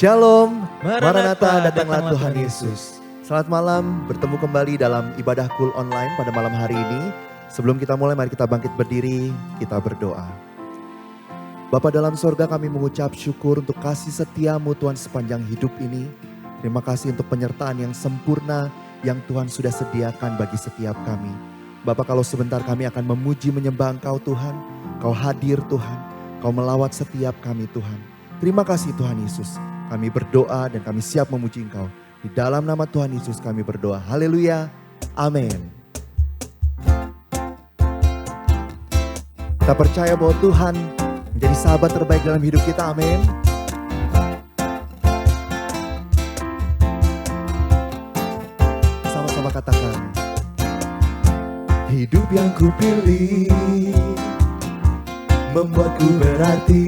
Shalom, Maranatha, datanglah Tuhan Yesus. Selamat malam, bertemu kembali dalam ibadah Cool Online pada malam hari ini. Sebelum kita mulai, mari kita bangkit berdiri, kita berdoa. Bapa dalam sorga, kami mengucap syukur untuk kasih setiamu Tuhan sepanjang hidup ini. Terima kasih untuk penyertaan yang sempurna yang Tuhan sudah sediakan bagi setiap kami. Bapa, kalau sebentar kami akan memuji menyembah Engkau Tuhan, Kau hadir Tuhan, Kau melawat setiap kami Tuhan. Terima kasih Tuhan Yesus. Kami berdoa dan kami siap memuji Engkau. Di dalam nama Tuhan Yesus kami berdoa. Haleluya. Amin. Kita percaya bahwa Tuhan menjadi sahabat terbaik dalam hidup kita. Amin. Sama-sama katakan. Hidup yang kupilih membuatku berarti.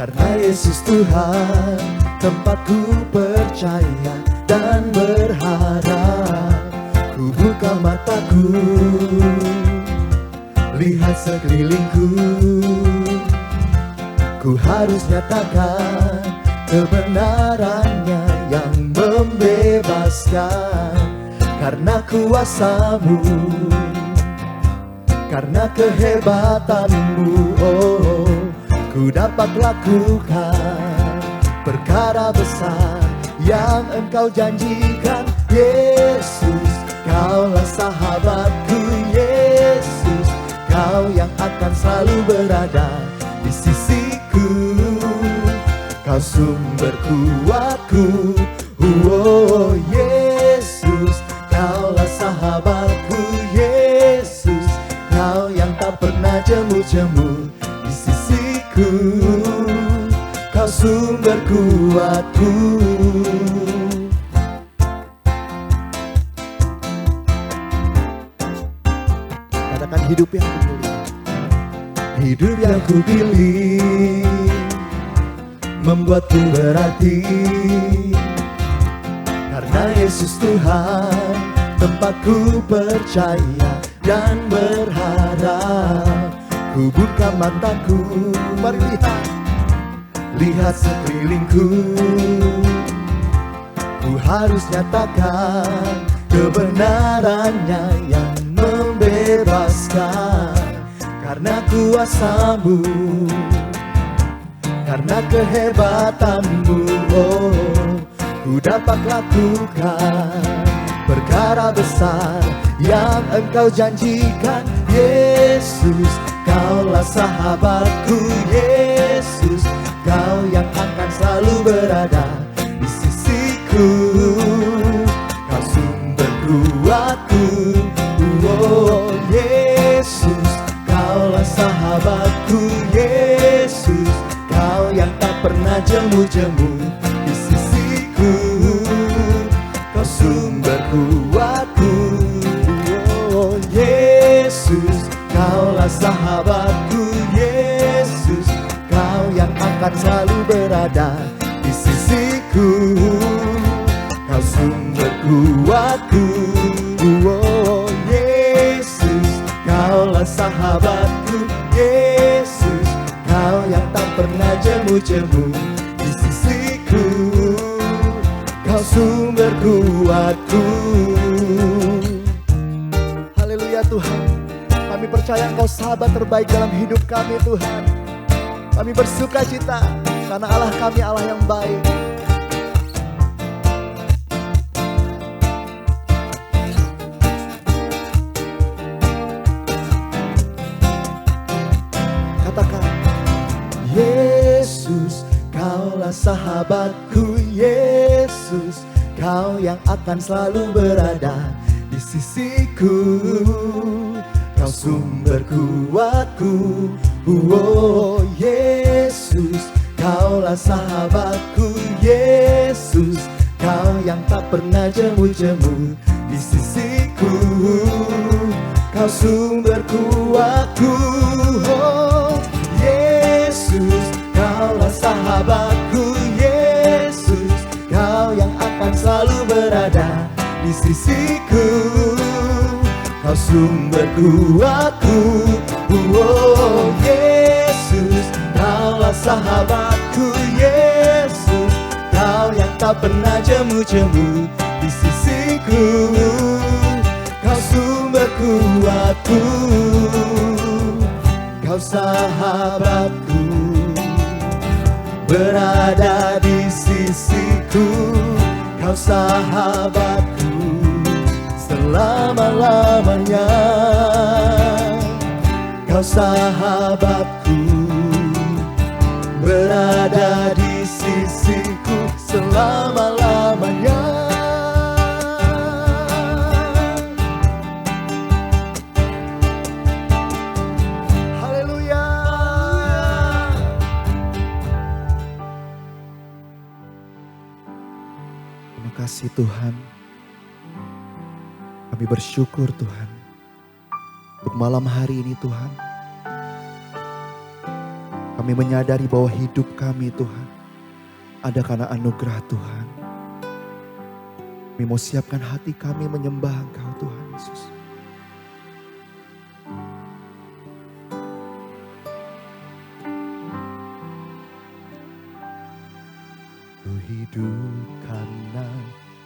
Karena Yesus Tuhan, tempatku percaya dan berharap. Ku buka mataku, lihat sekelilingku. Ku harus nyatakan kebenarannya yang membebaskan. Karena kuasa-Mu, karena kehebatan-Mu, oh, ku dapat lakukan perkara besar yang Engkau janjikan. Yesus, Kaulah sahabatku. Yesus, Kau yang akan selalu berada di sisiku. Kau sumber kuatku. Oh Yesus, Kaulah sahabatku. Yesus, Kau yang tak pernah jemu-jemu. Kau sumber kuatku. Katakan hidup yang kupilih. Hidup yang kupilih membuatku berarti. Karena Yesus Tuhan, tempatku percaya dan berharap. Ku buka mataku, mari lihat sekelilingku. Ku harus nyatakan kebenarannya yang membebaskan. Karena kuasa-Mu, karena kehebatan-Mu, oh, ku dapat lakukan perkara besar yang Engkau janjikan. Yesus, Kaulah sahabatku. Yesus, Kau yang akan selalu berada di sisiku. Kau sumber kuatku. Oh Yesus, Kaulah sahabatku. Yesus, Kau yang tak pernah jemu-jemu di sisiku. Kau sumber kuatku. Oh Yesus, Kaulah sahabatku. Yesus, Kau yang akan selalu berada di sisiku. Kau sumber kuatku. Oh Yesus, Kaulah sahabatku. Yesus, Kau yang tak pernah jemu-jemu di sisiku. Kau sumber kuatku. Haleluya Tuhan. Kami percaya Engkau sahabat terbaik dalam hidup kami Tuhan. Kami bersuka cita karena Allah kami Allah yang baik. Katakan, Yesus, Kaulah sahabatku. Yesus, Kau yang akan selalu berada di sisiku. Kau sumber kuatku. Oh Yesus, Kaulah sahabatku. Yesus, Kau yang tak pernah jemu-jemu di sisiku. Kau sumber kuatku. Oh Yesus, Kaulah sahabatku. Yesus, Kau yang akan selalu berada di sisiku. Kau sumber kuatku. Oh Yesus, Kaulah sahabatku Yesus, Kau yang tak pernah jemu-jemu di sisiku. Kau sumber kuatku, Kau sahabatku, berada di sisiku. Kau sahabatku selama-lamanya. Kau sahabatku, berada di sisiku selama-lamanya. Haleluya. Terima kasih Tuhan. Kami bersyukur Tuhan untuk malam hari ini Tuhan. Kami menyadari bahwa hidup kami Tuhan ada karena anugerah Tuhan. Kami mau siapkan hati kami menyembah Engkau Tuhan Yesus. Ku hidup karena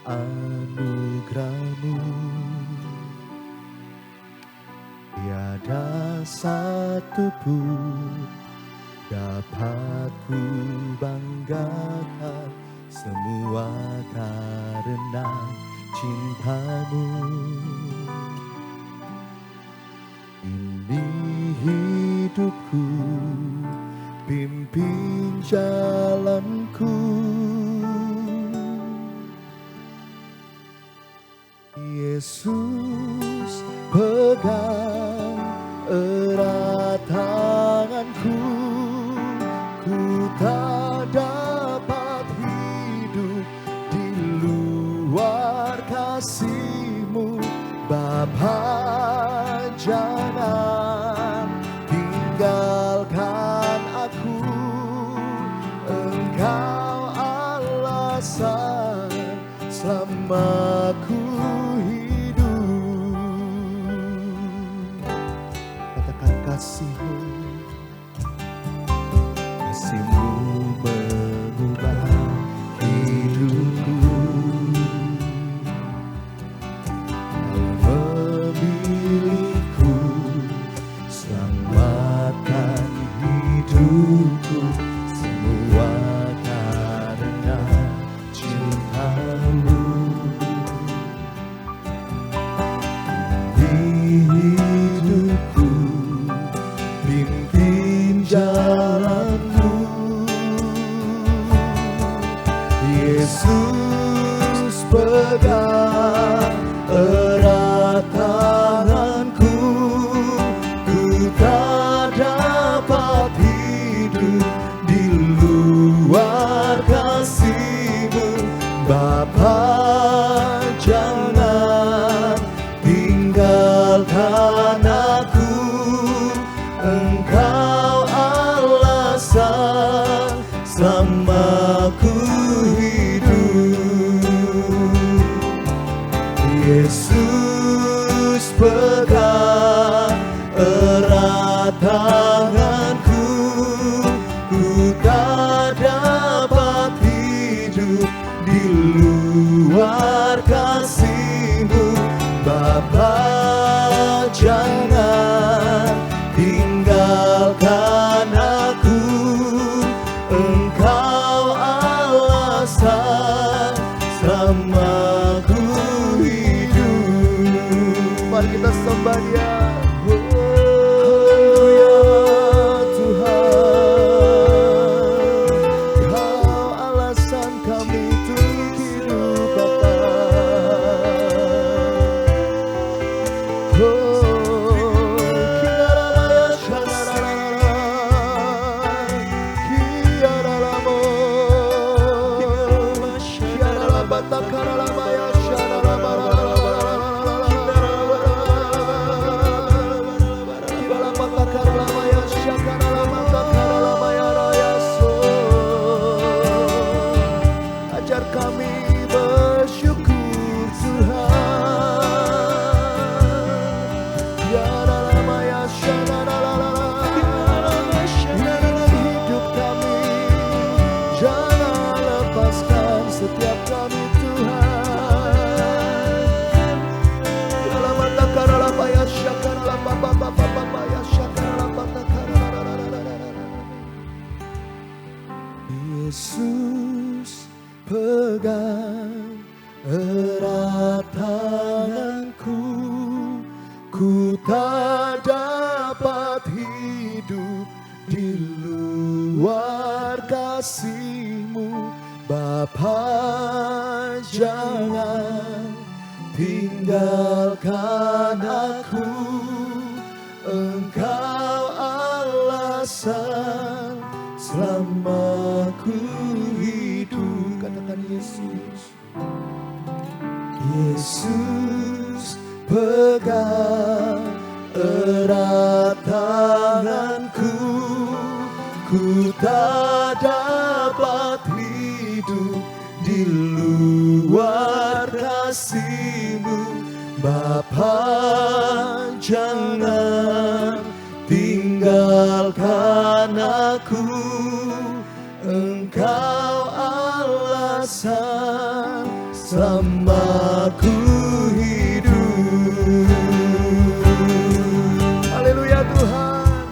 anugerah-Mu. Tiada satu pun dapat ku banggakan, semua karena cinta-Mu. Ini hidupku, pimpin jalanku. Yesus, pegang erat tanganku. Ku tak dapat hidup di luar kasih-Mu. Bapa, jangan tinggalkan aku. Engkau alasan selama ku hidup. Katakan kasih-Mu. Kasih-Mu mengubah hidupku. Kau memilihku, selamatkan hidupku. Semua karena cinta-Mu. Di hidupku, pimpin jalanmu. Yesus, pegang erat tanganku. Ku tak dapat hidup di luar kasih-Mu. Bapa, jangan tinggalkan aku. Engkau alasan selama ku hidup. Yesus, pegang erat tanganku. Ku tak dapat hidup di luar kasih-Mu. Bapa, jangan tinggalkan aku. Engkau alasan selama ku hidup. Mari kita sembah Dia. Haleluya Tuhan, Kau alasan kami untuk hidup Bapa. Ajar kami bersyukur Tuhan. Ya dalam hidup kami Yesus, pegang erat tanganku, ku tak dapat hidup di luar kasih-Mu. Bapa, jangan tinggalkan aku, Engkau alasan selama ku hidup. Katakan Yesus. Yesus, pegang erat tanganku, ku tak dapat hidup di luar kasih-Mu. Bapa, jangan tinggalkan aku, Engkau alasan selama ku hidup. Haleluya Tuhan.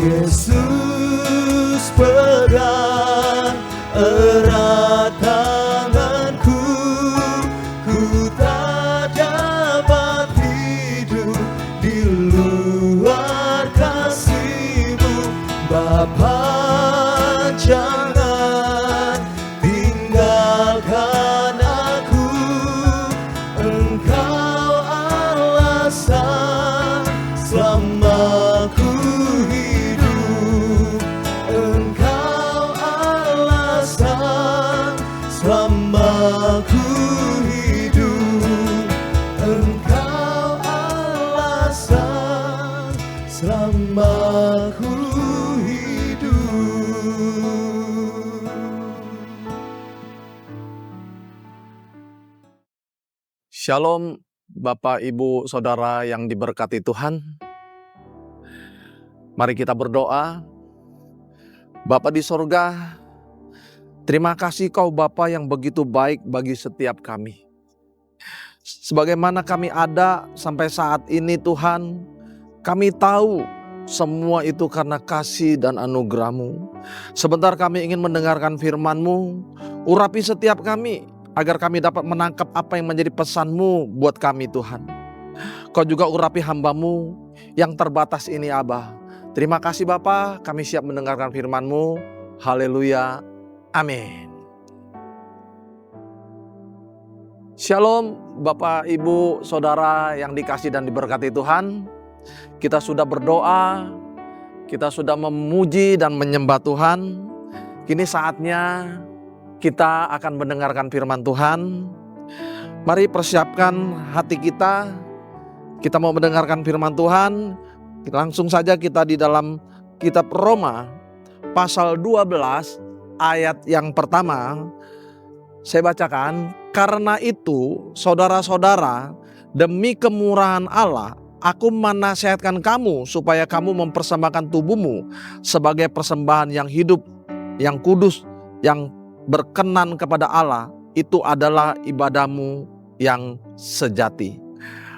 Yesus, pegang erat tanganku, ku tak dapat hidup di luar kasih-Mu. Bapa, jangan tinggalkan aku, Engkau alasan selama ku hidup. Engkau alasan selama ku hidup. Engkau alasan selama ku hidup. Shalom Bapak, Ibu, Saudara yang diberkati Tuhan. Mari kita berdoa. Bapa di sorga, terima kasih Kau Bapa yang begitu baik bagi setiap kami. Sebagaimana kami ada sampai saat ini Tuhan, kami tahu semua itu karena kasih dan anugerah-Mu. Sebentar kami ingin mendengarkan firman-Mu, urapi setiap kami, agar kami dapat menangkap apa yang menjadi pesan-Mu buat kami Tuhan. Kau juga urapi hamba-Mu yang terbatas ini Abah. Terima kasih Bapa, kami siap mendengarkan firman-Mu. Haleluya, amin. Shalom Bapak, Ibu, Saudara yang dikasih dan diberkati Tuhan. Kita sudah berdoa, kita sudah memuji dan menyembah Tuhan. Kini saatnya kita akan mendengarkan firman Tuhan. Mari persiapkan hati kita. Kita mau mendengarkan firman Tuhan. Langsung saja kita di dalam kitab Roma pasal 12 ayat yang pertama. Saya bacakan, karena itu saudara-saudara, demi kemurahan Allah, aku menasihatkan kamu supaya kamu mempersembahkan tubuhmu sebagai persembahan yang hidup, yang kudus, yang berkenan kepada Allah. Itu adalah ibadahmu yang sejati.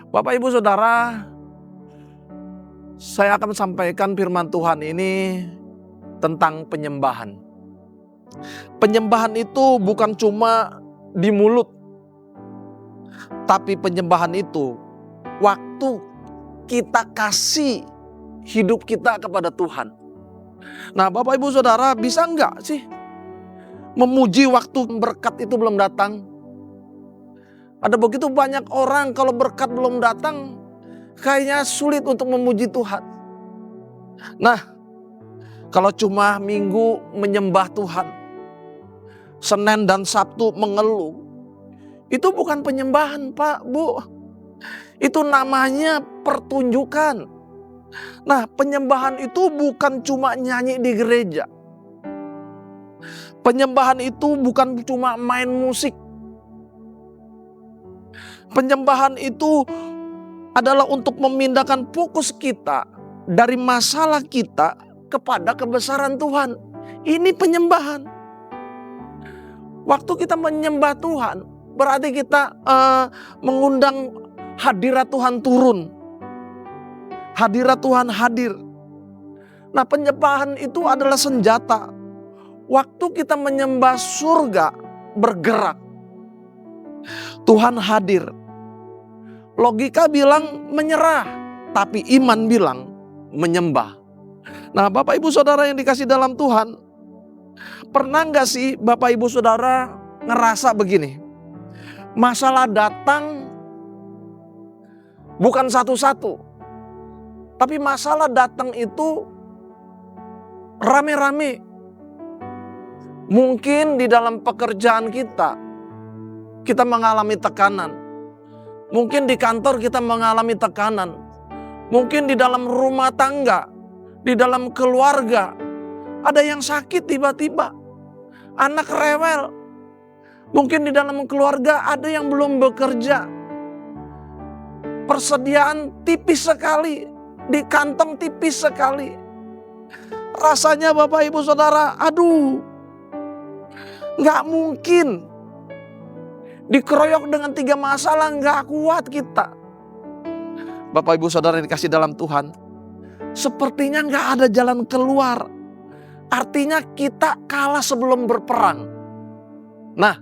Bapak, Ibu, Saudara, saya akan sampaikan firman Tuhan ini tentang penyembahan. Penyembahan itu bukan cuma di mulut, tapi penyembahan itu waktu kita kasih hidup kita kepada Tuhan. Nah, Bapak, Ibu, Saudara, bisa enggak sih memuji waktu berkat itu belum datang? Ada begitu banyak orang kalau berkat belum datang, kayaknya sulit untuk memuji Tuhan. Nah, kalau cuma Minggu menyembah Tuhan, Senin dan Sabtu mengeluh, itu bukan penyembahan Pak, Bu. Itu namanya pertunjukan. Nah, penyembahan itu bukan cuma nyanyi di gereja. Penyembahan itu bukan cuma main musik. Penyembahan itu adalah untuk memindahkan fokus kita dari masalah kita kepada kebesaran Tuhan. Ini penyembahan. Waktu kita menyembah Tuhan, berarti kita mengundang hadirat Tuhan turun. Hadirat Tuhan hadir. Nah, penyembahan itu adalah senjata. Waktu kita menyembah, surga bergerak. Tuhan hadir. Logika bilang menyerah, tapi iman bilang menyembah. Nah, Bapak Ibu Saudara yang dikasih dalam Tuhan, pernah nggak sih Bapak Ibu Saudara ngerasa begini? Masalah datang bukan satu-satu, tapi masalah datang itu rame-rame. Mungkin di dalam pekerjaan kita mengalami tekanan. Mungkin di kantor kita mengalami tekanan. Mungkin di dalam rumah tangga, di dalam keluarga, ada yang sakit tiba-tiba. Anak rewel. Mungkin di dalam keluarga ada yang belum bekerja. Persediaan tipis sekali. Di kantong tipis sekali. Rasanya Bapak Ibu Saudara, aduh, gak mungkin. Dikeroyok dengan 3 masalah, gak kuat kita. Bapak Ibu Saudara yang dikasih dalam Tuhan, sepertinya gak ada jalan keluar. Artinya kita kalah sebelum berperang. Nah,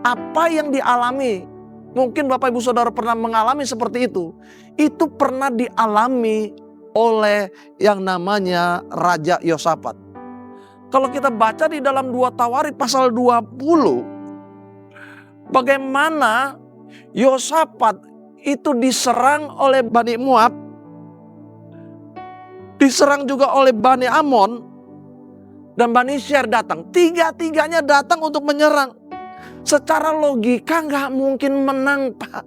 apa yang dialami, mungkin Bapak Ibu Saudara pernah mengalami seperti itu. Itu pernah dialami oleh yang namanya Raja Yosafat. Kalau kita baca di dalam 2 Tawarikh pasal 20, bagaimana Yosafat itu diserang oleh Bani Moab, diserang juga oleh Bani Amon, dan Bani Syar datang. Tiga-tiganya datang untuk menyerang. Secara logika gak mungkin menang, Pak.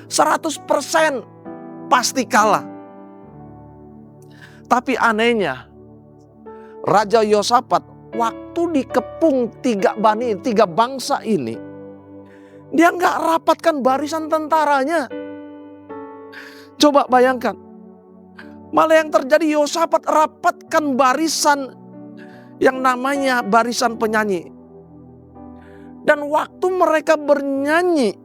100% pasti kalah. Tapi anehnya, Raja Yosafat waktu dikepung 3 bangsa ini, dia gak rapatkan barisan tentaranya. Coba bayangkan. Malah yang terjadi, Yosafat rapatkan barisan yang namanya barisan penyanyi. Dan waktu mereka bernyanyi,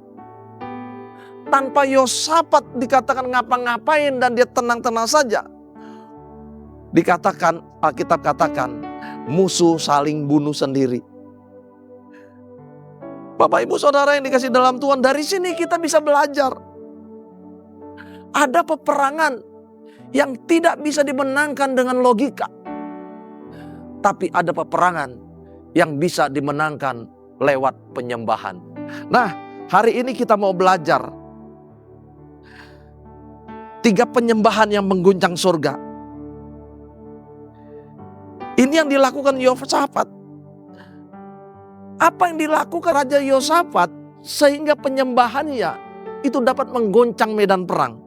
tanpa Yosafat dikatakan ngapa-ngapain dan dia tenang-tenang saja. Dikatakan, Alkitab katakan, musuh saling bunuh sendiri. Bapak Ibu Saudara yang dikasih dalam Tuhan, dari sini kita bisa belajar. Ada peperangan yang tidak bisa dimenangkan dengan logika. Tapi ada peperangan yang bisa dimenangkan lewat penyembahan. Nah, hari ini kita mau belajar 3 penyembahan yang mengguncang surga. Ini yang dilakukan Yosafat. Apa yang dilakukan Raja Yosafat sehingga penyembahannya itu dapat menggoncang medan perang.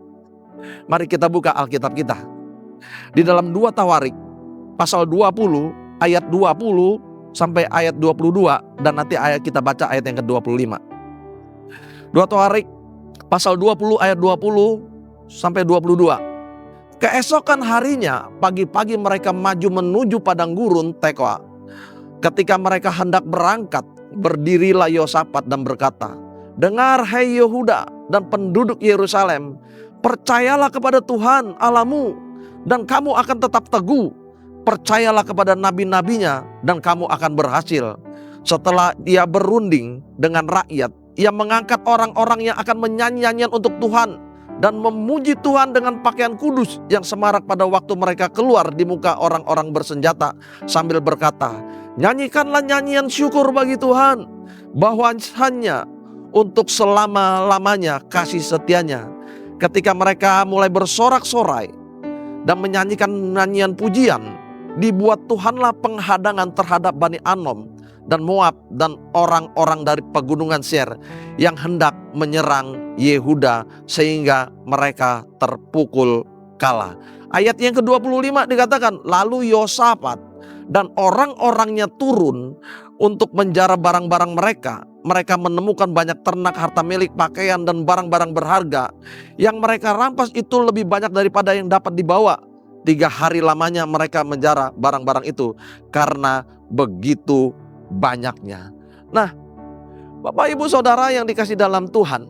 Mari kita buka Alkitab kita. Di dalam 2 Tawarikh pasal 20 ayat 20 sampai ayat 22, dan nanti kita baca ayat yang ke-25. 2 Tawarikh pasal 20 ayat 20 sampai 22. Keesokan harinya pagi-pagi mereka maju menuju padang gurun Tekoa. Ketika mereka hendak berangkat, berdirilah Yosafat dan berkata, "Dengar hai Yehuda dan penduduk Yerusalem, percayalah kepada Tuhan Allahmu dan kamu akan tetap teguh. Percayalah kepada nabi-nabinya dan kamu akan berhasil." Setelah dia berunding dengan rakyat, ia mengangkat orang-orang yang akan menyanyi-nyanyian untuk Tuhan dan memuji Tuhan dengan pakaian kudus yang semarak pada waktu mereka keluar di muka orang-orang bersenjata sambil berkata, "Nyanyikanlah nyanyian syukur bagi Tuhan, bahwasanya untuk selama-lamanya kasih setianya." Ketika mereka mulai bersorak-sorai dan menyanyikan nyanyian pujian, dibuat Tuhanlah penghadangan terhadap Bani Anom dan Moab dan orang-orang dari pegunungan Seir yang hendak menyerang Yehuda sehingga mereka terpukul kalah. Ayat yang ke-25 dikatakan, lalu Yosafat dan orang-orangnya turun untuk menjara barang-barang mereka. Mereka menemukan banyak ternak, harta milik, pakaian dan barang-barang berharga. Yang mereka rampas itu lebih banyak daripada yang dapat dibawa. 3 hari lamanya mereka menjara barang-barang itu karena begitu banyaknya. Nah, Bapak Ibu Saudara yang dikasih dalam Tuhan,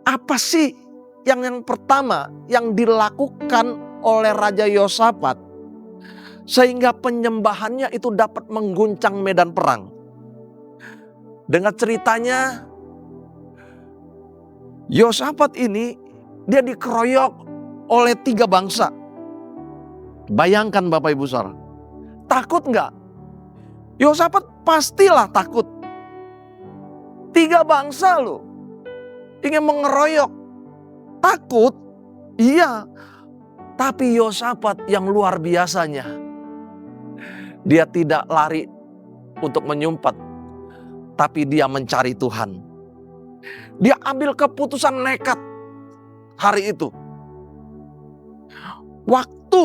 apa sih yang pertama yang dilakukan oleh Raja Yosafat sehingga penyembahannya itu dapat mengguncang medan perang. Dengan ceritanya, Yosafat ini dia dikeroyok oleh 3 bangsa. Bayangkan Bapak Ibu Saudara, takut nggak? Yosafat pastilah takut. 3 bangsa loh ingin mengeroyok. Takut, iya. Tapi Yosafat yang luar biasanya, dia tidak lari untuk menyumpat, tapi dia mencari Tuhan. Dia ambil keputusan nekat hari itu. Waktu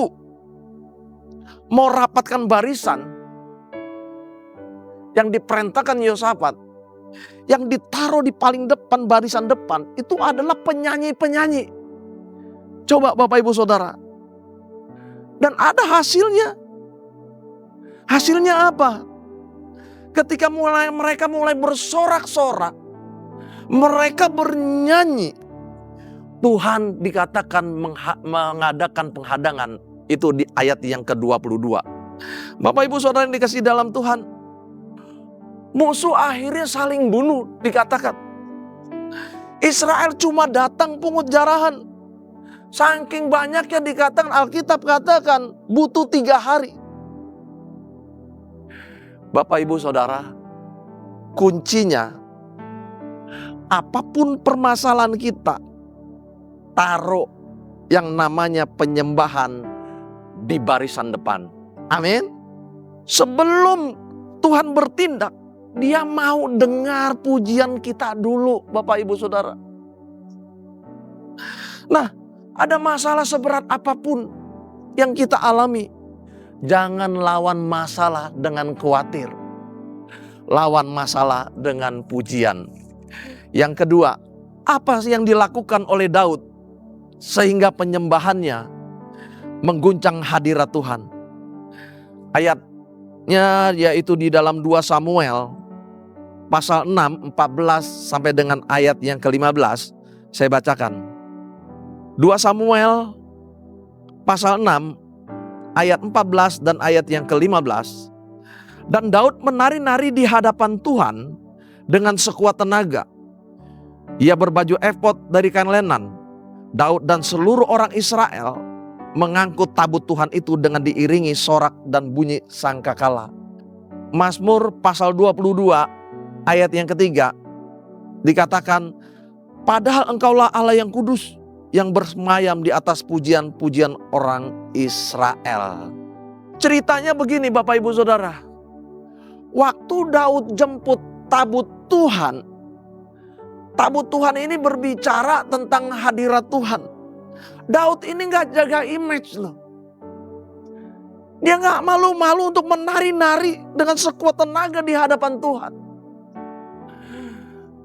mau rapatkan barisan, yang diperintahkan Yosafat, yang ditaruh di paling depan, barisan depan, itu adalah penyanyi-penyanyi. Coba Bapak Ibu Saudara. Dan ada hasilnya. Hasilnya apa? Ketika mereka mulai bersorak-sorak, mereka bernyanyi, Tuhan dikatakan mengadakan penghadangan. Itu di ayat yang ke-22. Bapak Ibu Saudara yang dikasihi dalam Tuhan, musuh akhirnya saling bunuh, dikatakan. Israel cuma datang pungut jarahan. Saking banyaknya dikatakan, Alkitab katakan butuh 3 hari. Bapak Ibu Saudara, kuncinya apapun permasalahan kita, taruh yang namanya penyembahan di barisan depan. Amin. Sebelum Tuhan bertindak, Dia mau dengar pujian kita dulu, Bapak Ibu Saudara. Nah, ada masalah seberat apapun yang kita alami, jangan lawan masalah dengan khawatir. Lawan masalah dengan pujian. Yang kedua, apa sih yang dilakukan oleh Daud sehingga penyembahannya mengguncang hadirat Tuhan? Ayatnya yaitu di dalam 2 Samuel pasal 6, 14 sampai dengan ayat yang ke-15. Saya bacakan. 2 Samuel pasal 6 ayat 14 dan ayat yang ke-15. Dan Daud menari-nari di hadapan Tuhan dengan sekuat tenaga. Ia berbaju efod dari kain lenan. Daud dan seluruh orang Israel mengangkut tabut Tuhan itu dengan diiringi sorak dan bunyi sangkakala. Mazmur pasal 22 ayat yang ketiga dikatakan, padahal engkaulah Allah yang kudus, yang bersemayam di atas pujian-pujian orang Israel. Ceritanya begini Bapak Ibu Saudara. Waktu Daud jemput tabut Tuhan, tabut Tuhan ini berbicara tentang hadirat Tuhan. Daud ini gak jaga image loh. Dia gak malu-malu untuk menari-nari dengan sekuat tenaga di hadapan Tuhan.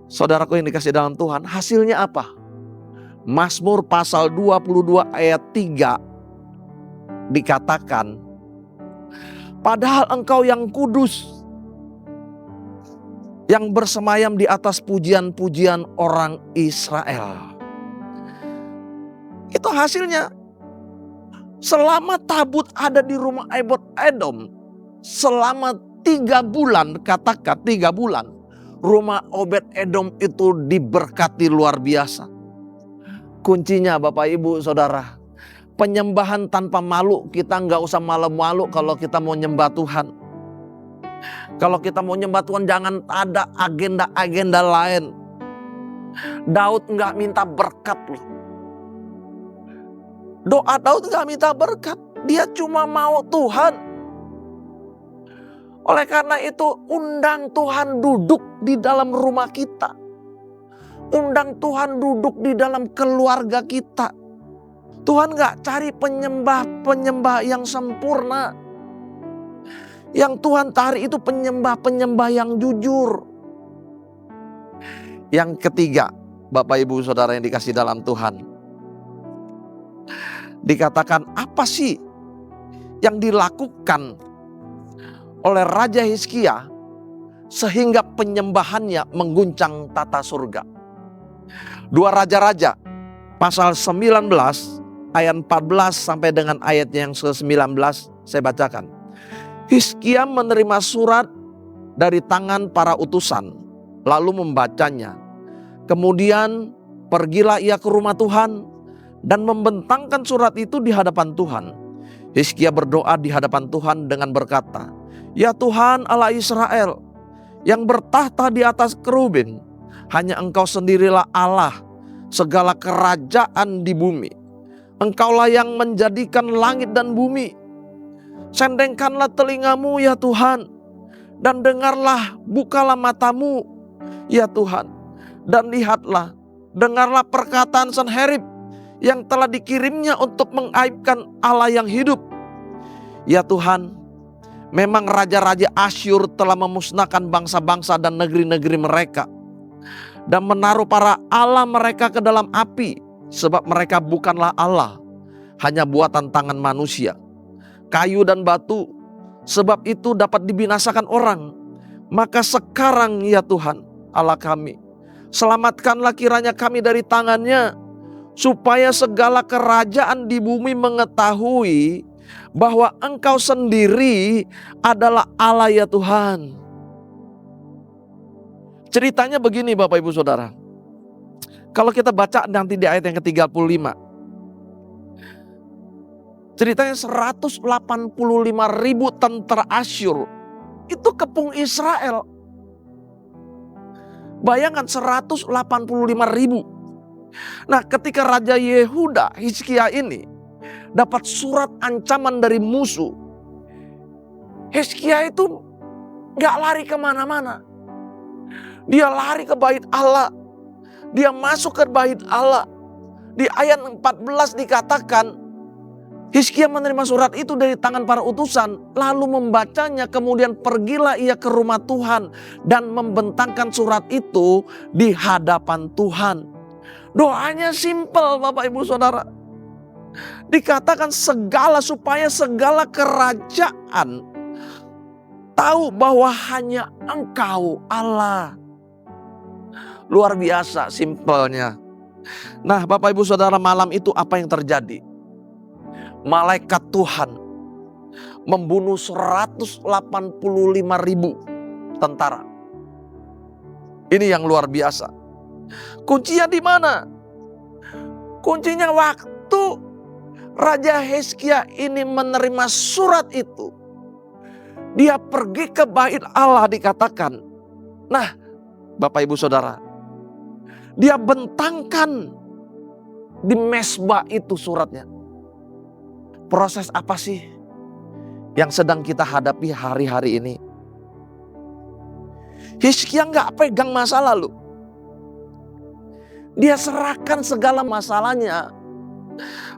Saudaraku yang dikasih dalam Tuhan, hasilnya apa? Mazmur pasal 22 ayat 3 dikatakan, padahal engkau yang kudus, yang bersemayam di atas pujian-pujian orang Israel. Itu hasilnya. Selama tabut ada di rumah Obed-Edom, selama 3 bulan, katakan 3 bulan, rumah Obed-Edom itu diberkati luar biasa. Kuncinya Bapak Ibu Saudara, penyembahan tanpa malu. Kita nggak usah malu-malu kalau kita mau nyembah Tuhan. Kalau kita mau nyembah Tuhan jangan ada agenda-agenda lain. Daud nggak minta berkat loh. Doa Daud nggak minta berkat, dia cuma mau Tuhan. Oleh karena itu undang Tuhan duduk di dalam rumah kita. Undang Tuhan duduk di dalam keluarga kita. Tuhan gak cari penyembah-penyembah yang sempurna. Yang Tuhan cari itu penyembah-penyembah yang jujur. Yang ketiga, Bapak Ibu Saudara yang dikasih dalam Tuhan, dikatakan apa sih yang dilakukan oleh Raja Hizkia sehingga penyembahannya mengguncang tata surga. 2 Raja-Raja pasal 19 ayat 14 sampai dengan ayat yang ke-19 saya bacakan. Hizkia menerima surat dari tangan para utusan, lalu membacanya. Kemudian pergilah ia ke rumah Tuhan dan membentangkan surat itu di hadapan Tuhan. Hizkia berdoa di hadapan Tuhan dengan berkata, "Ya Tuhan Allah Israel, yang bertahta di atas kerubin, hanya Engkau sendirilah Allah segala kerajaan di bumi. Engkaulah yang menjadikan langit dan bumi. Sendengkanlah telingamu ya Tuhan, dan dengarlah, bukalah matamu ya Tuhan, dan lihatlah, dengarlah perkataan Sanherib yang telah dikirimnya untuk mengaibkan Allah yang hidup. Ya Tuhan, memang raja-raja Asyur telah memusnahkan bangsa-bangsa dan negeri-negeri mereka, dan menaruh para Allah mereka ke dalam api, sebab mereka bukanlah Allah, hanya buatan tangan manusia. Kayu dan batu, sebab itu dapat dibinasakan orang. Maka sekarang ya Tuhan Allah kami, selamatkanlah kiranya kami dari tangannya, supaya segala kerajaan di bumi mengetahui bahwa Engkau sendiri adalah Allah ya Tuhan." Ceritanya begini Bapak Ibu Saudara. Kalau kita baca nanti di ayat yang ke-35. Ceritanya 185.000 tentara Asyur itu kepung Israel. Bayangkan 185.000. Nah, ketika Raja Yehuda, Hizkia ini dapat surat ancaman dari musuh, Hizkia itu gak lari kemana-mana. Dia lari ke bait Allah. Dia masuk ke bait Allah. Di ayat 14 dikatakan, Hizkia menerima surat itu dari tangan para utusan, lalu membacanya, kemudian pergilah ia ke rumah Tuhan dan membentangkan surat itu di hadapan Tuhan. Doanya simpel Bapak Ibu Saudara. Dikatakan supaya segala kerajaan tahu bahwa hanya Engkau Allah. Luar biasa simpelnya. Nah Bapak Ibu Saudara, malam itu apa yang terjadi? Malaikat Tuhan membunuh 185.000 tentara. Ini yang luar biasa. Kuncinya di mana? Kuncinya waktu Raja Hizkia ini menerima surat itu, dia pergi ke bait Allah dikatakan. Nah Bapak Ibu Saudara, dia bentangkan di mesbah itu suratnya. Proses apa sih yang sedang kita hadapi hari-hari ini? Hizkia gak pegang masa lalu. Dia serahkan segala masalahnya,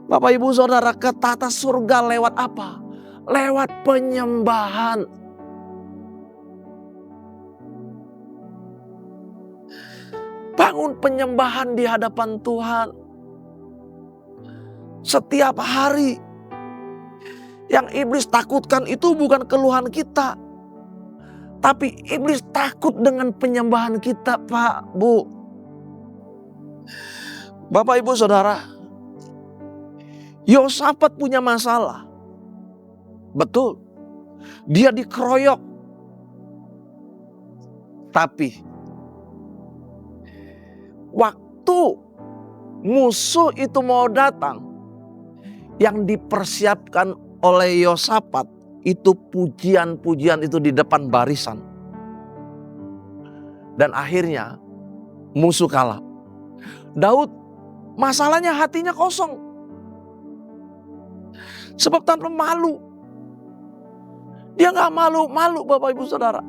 Bapak Ibu Saudara, ke tata surga lewat apa? Lewat penyembahan. Bangun penyembahan di hadapan Tuhan. Setiap hari. Yang iblis takutkan itu bukan keluhan kita. Tapi iblis takut dengan penyembahan kita, Pak, Bu. Bapak Ibu Saudara, Yosafat punya masalah. Betul. Dia dikeroyok. Tapi waktu musuh itu mau datang, yang dipersiapkan oleh Yosafat itu pujian-pujian itu di depan barisan. Dan akhirnya musuh kalah. Daud masalahnya hatinya kosong. Sebab tanpa malu. Dia gak malu-malu Bapak Ibu Saudara.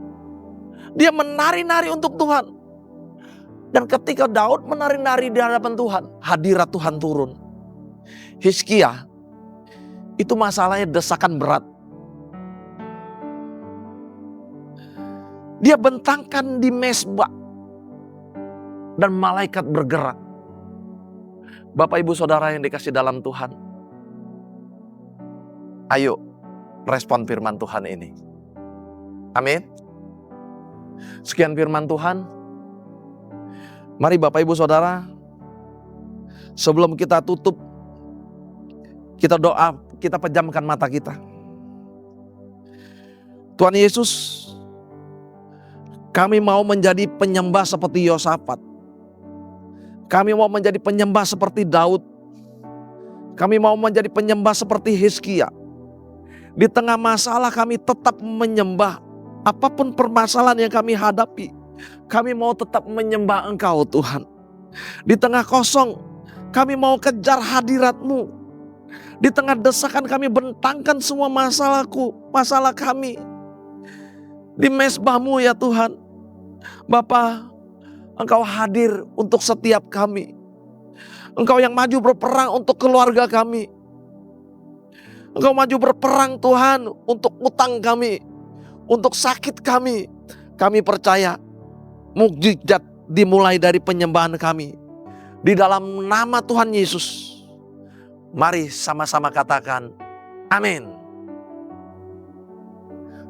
Dia menari-nari untuk Tuhan. Dan ketika Daud menari-nari di hadapan Tuhan, hadirat Tuhan turun. Hizkia itu masalahnya desakan berat. Dia bentangkan di mesbah dan malaikat bergerak. Bapak Ibu Saudara yang dikasih dalam Tuhan, ayo respon firman Tuhan ini. Amin. Sekian firman Tuhan. Mari Bapak Ibu Saudara, sebelum kita tutup Kita doa, kita pejamkan mata kita. Tuhan Yesus, kami mau menjadi penyembah seperti Yosafat. Kami mau menjadi penyembah seperti Daud. Kami mau menjadi penyembah seperti Hizkia. Di tengah masalah kami tetap menyembah. Apapun permasalahan yang kami hadapi, kami mau tetap menyembah Engkau Tuhan. Di tengah kosong, kami mau kejar hadirat-Mu. Di tengah desakan kami bentangkan semua masalah kami di mezbah-Mu ya Tuhan. Bapa, Engkau hadir untuk setiap kami. Engkau yang maju berperang untuk keluarga kami. Engkau maju berperang Tuhan untuk utang kami, untuk sakit kami. Kami percaya mukjizat dimulai dari penyembahan kami. Di dalam nama Tuhan Yesus, mari sama-sama katakan amin.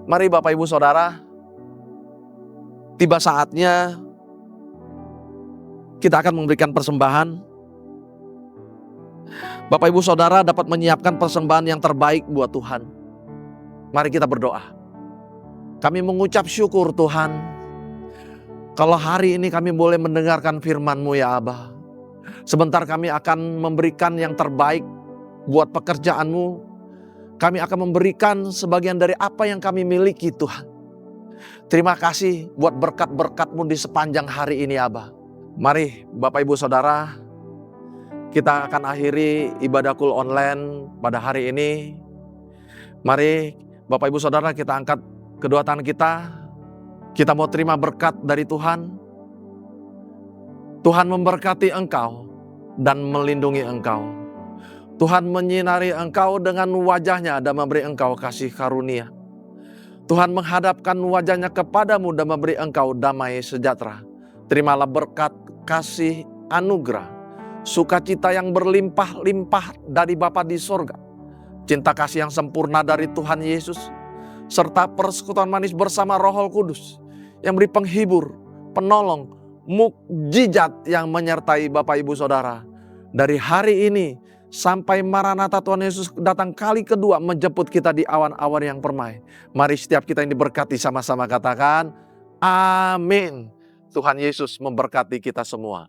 Mari Bapak Ibu Saudara, tiba saatnya kita akan memberikan persembahan. Bapak Ibu Saudara dapat menyiapkan persembahan yang terbaik buat Tuhan. Mari kita berdoa. Kami mengucap syukur Tuhan, kalau hari ini kami boleh mendengarkan firman-Mu ya Abah. Sebentar kami akan memberikan yang terbaik buat pekerjaan-Mu. Kami akan memberikan sebagian dari apa yang kami miliki Tuhan. Terima kasih buat berkat-berkat-Mu di sepanjang hari ini Abah. Mari Bapak Ibu Saudara, kita akan akhiri ibadah kul online pada hari ini. Mari Bapak Ibu Saudara, kita angkat kedua tangan kita. Kita mau terima berkat dari Tuhan. Tuhan memberkati engkau dan melindungi engkau. Tuhan menyinari engkau dengan wajah-Nya dan memberi engkau kasih karunia. Tuhan menghadapkan wajah-Nya kepadamu dan memberi engkau damai sejahtera. Terimalah berkat, kasih, anugerah, sukacita yang berlimpah-limpah dari Bapa di sorga. Cinta kasih yang sempurna dari Tuhan Yesus, serta persekutuan manis bersama Roh Kudus yang beri penghibur, penolong, mukjizat yang menyertai Bapak Ibu Saudara. Dari hari ini sampai Maranatha Tuhan Yesus datang kali kedua menjemput kita di awan-awan yang permai. Mari setiap kita yang diberkati sama-sama katakan amin. Tuhan Yesus memberkati kita semua.